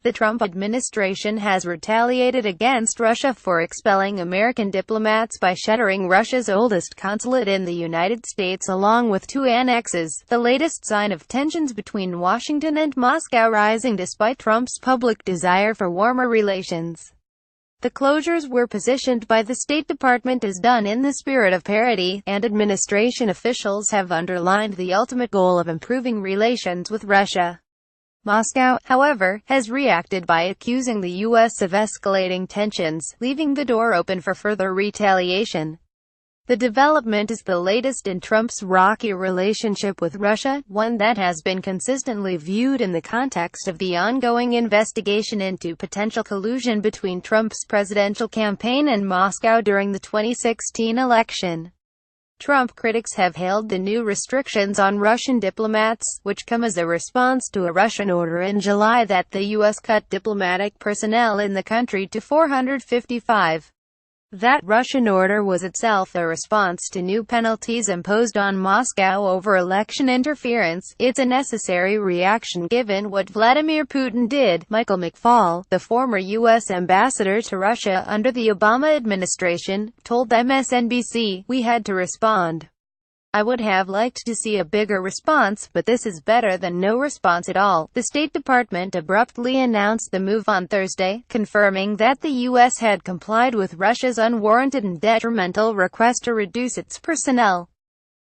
The Trump administration has retaliated against Russia for expelling American diplomats by shuttering Russia's oldest consulate in the United States along with 2 annexes, the latest sign of tensions between Washington and Moscow rising despite Trump's public desire for warmer relations. The closures were positioned by the State Department as done in the spirit of parity, and administration officials have underlined the ultimate goal of improving relations with Russia. Moscow, however, has reacted by accusing the U.S. of escalating tensions, leaving the door open for further retaliation. The development is the latest in Trump's rocky relationship with Russia, one that has been consistently viewed in the context of the ongoing investigation into potential collusion between Trump's presidential campaign and Moscow during the 2016 election. Trump critics have hailed the new restrictions on Russian diplomats, which come as a response to a Russian order in July that the U.S. cut diplomatic personnel in the country to 455. That Russian order was itself a response to new penalties imposed on Moscow over election interference. It's a necessary reaction given what Vladimir Putin did. Michael McFaul, the former U.S. ambassador to Russia under the Obama administration, told MSNBC, "We had to respond. I would have liked to see a bigger response, but this is better than no response at all." The State Department abruptly announced the move on Thursday, confirming that the U.S. had complied with Russia's unwarranted and detrimental request to reduce its personnel.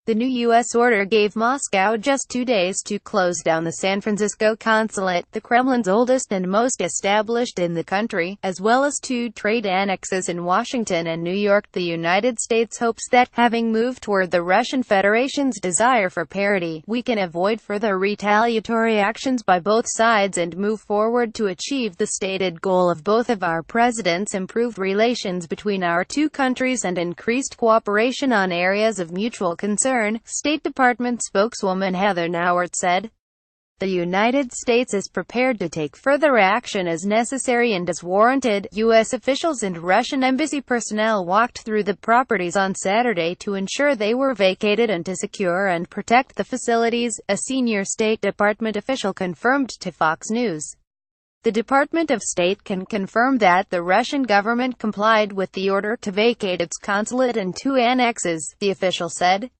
The new U.S. order gave Moscow just 2 days to close down the San Francisco consulate, the Kremlin's oldest and most established in the country, as well as 2 trade annexes in Washington and New York. The United States hopes that, having moved toward the Russian Federation's desire for parity, we can avoid further retaliatory actions by both sides and move forward to achieve the stated goal of both of our presidents: improved relations between our 2 countries and increased cooperation on areas of mutual concern. State Department spokeswoman Heather Nauert said. The United States is prepared to take further action as necessary and as warranted. U.S. officials and Russian embassy personnel walked through the properties on Saturday to ensure they were vacated and to secure and protect the facilities, a senior State Department official confirmed to Fox News. The Department of State can confirm that the Russian government complied with the order to vacate its consulate and 2 annexes, the official said.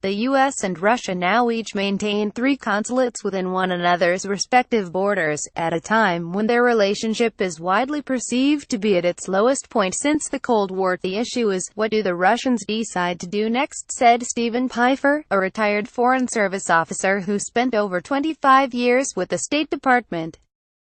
The U.S. and Russia now each maintain 3 consulates within one another's respective borders, at a time when their relationship is widely perceived to be at its lowest point since the Cold War. The issue is, what do the Russians decide to do next, said Stephen Pfeiffer, a retired Foreign Service officer who spent over 25 years with the State Department.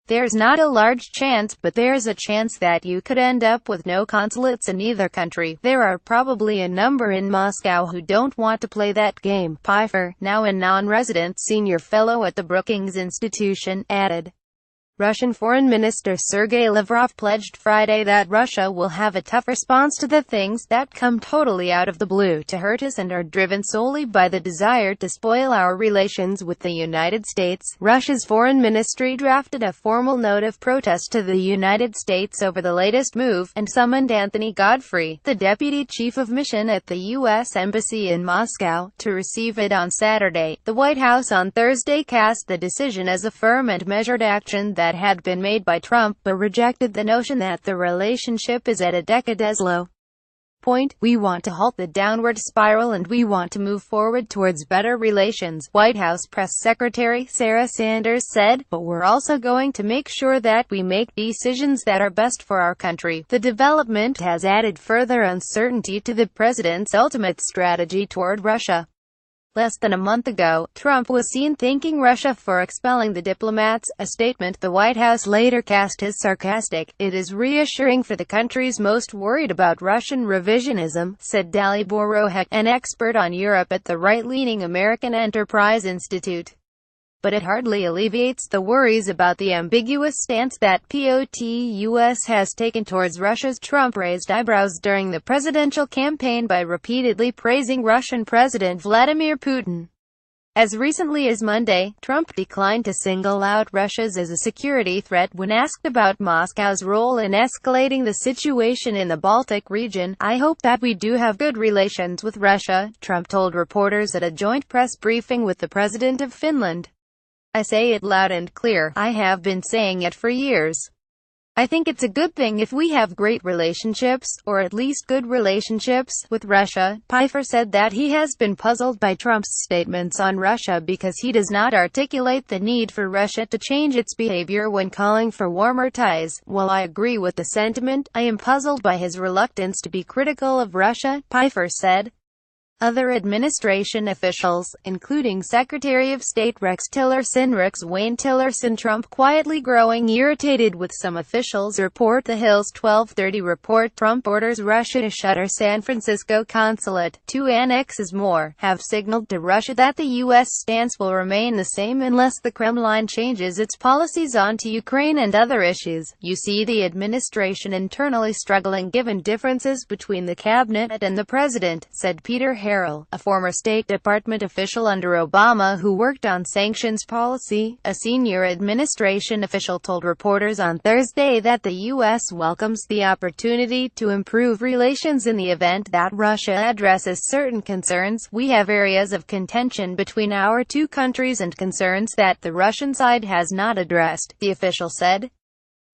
There's not a large chance, but there's a chance that you could end up with no consulates in either country. There are probably a number in Moscow who don't want to play that game, Pfeiffer, now a non-resident senior fellow at the Brookings Institution, added. Russian Foreign Minister Sergei Lavrov pledged Friday that Russia will have a tough response to the things that come totally out of the blue to hurt us and are driven solely by the desire to spoil our relations with the United States. Russia's foreign ministry drafted a formal note of protest to the United States over the latest move, and summoned Anthony Godfrey, the deputy chief of mission at the U.S. Embassy in Moscow, to receive it on Saturday. The White House on Thursday cast the decision as a firm and measured action that had been made by Trump, but rejected the notion that the relationship is at a decades low point. "We want to halt the downward spiral and we want to move forward towards better relations," White House Press Secretary Sarah Sanders said, "but we're also going to make sure that we make decisions that are best for our country." The development has added further uncertainty to the president's ultimate strategy toward Russia. Less than a month ago, Trump was seen thanking Russia for expelling the diplomats, a statement the White House later cast as sarcastic. "It is reassuring for the countries most worried about Russian revisionism," said Dalibor Rohek, an expert on Europe at the right-leaning American Enterprise Institute. "But it hardly alleviates the worries about the ambiguous stance that POTUS has taken towards Russia." Trump raised eyebrows during the presidential campaign by repeatedly praising Russian President Vladimir Putin. As recently as Monday, Trump declined to single out Russia as a security threat when asked about Moscow's role in escalating the situation in the Baltic region. "I hope that we do have good relations with Russia," Trump told reporters at a joint press briefing with the president of Finland. I say it loud and clear. I have been saying it for years. I think it's a good thing if we have great relationships, or at least good relationships, with Russia. Pfeiffer said that he has been puzzled by Trump's statements on Russia because he does not articulate the need for Russia to change its behavior when calling for warmer ties. While I agree with the sentiment, I am puzzled by his reluctance to be critical of Russia, Pfeiffer said. Other administration officials, including Secretary of State Rex Wayne Tillerson, Trump quietly growing irritated with some officials, report. The Hill's 12:30 report. Trump orders Russia to shutter San Francisco consulate. Two annexes more have signaled to Russia that the U.S. stance will remain the same unless the Kremlin changes its policies on to Ukraine and other issues. You see the administration internally struggling given differences between the cabinet and the president, said Peter Harrell, a former State Department official under Obama who worked on sanctions policy. A senior administration official told reporters on Thursday that the U.S. welcomes the opportunity to improve relations in the event that Russia addresses certain concerns. We have areas of contention between our two countries and concerns that the Russian side has not addressed, the official said.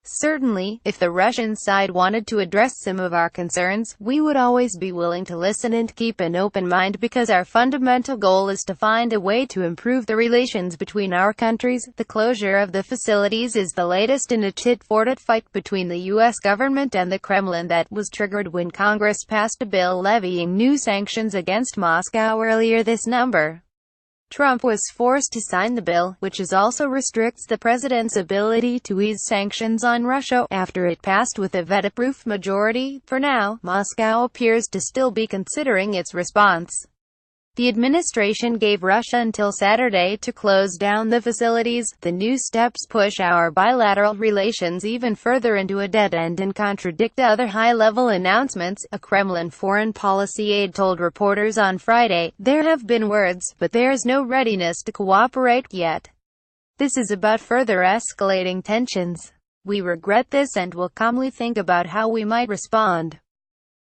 Certainly, if the Russian side wanted to address some of our concerns, we would always be willing to listen and keep an open mind because our fundamental goal is to find a way to improve the relations between our countries. The closure of the facilities is the latest in a tit-for-tat fight between the U.S. government and the Kremlin that was triggered when Congress passed a bill levying new sanctions against Moscow earlier this November. Trump was forced to sign the bill, which also restricts the president's ability to ease sanctions on Russia, after it passed with a veto-proof majority. For now, Moscow appears to still be considering its response. The administration gave Russia until Saturday to close down the facilities. The new steps push our bilateral relations even further into a dead end and contradict other high-level announcements, a Kremlin foreign policy aide told reporters on Friday. There have been words, but there's no readiness to cooperate yet. This is about further escalating tensions. We regret this and will calmly think about how we might respond.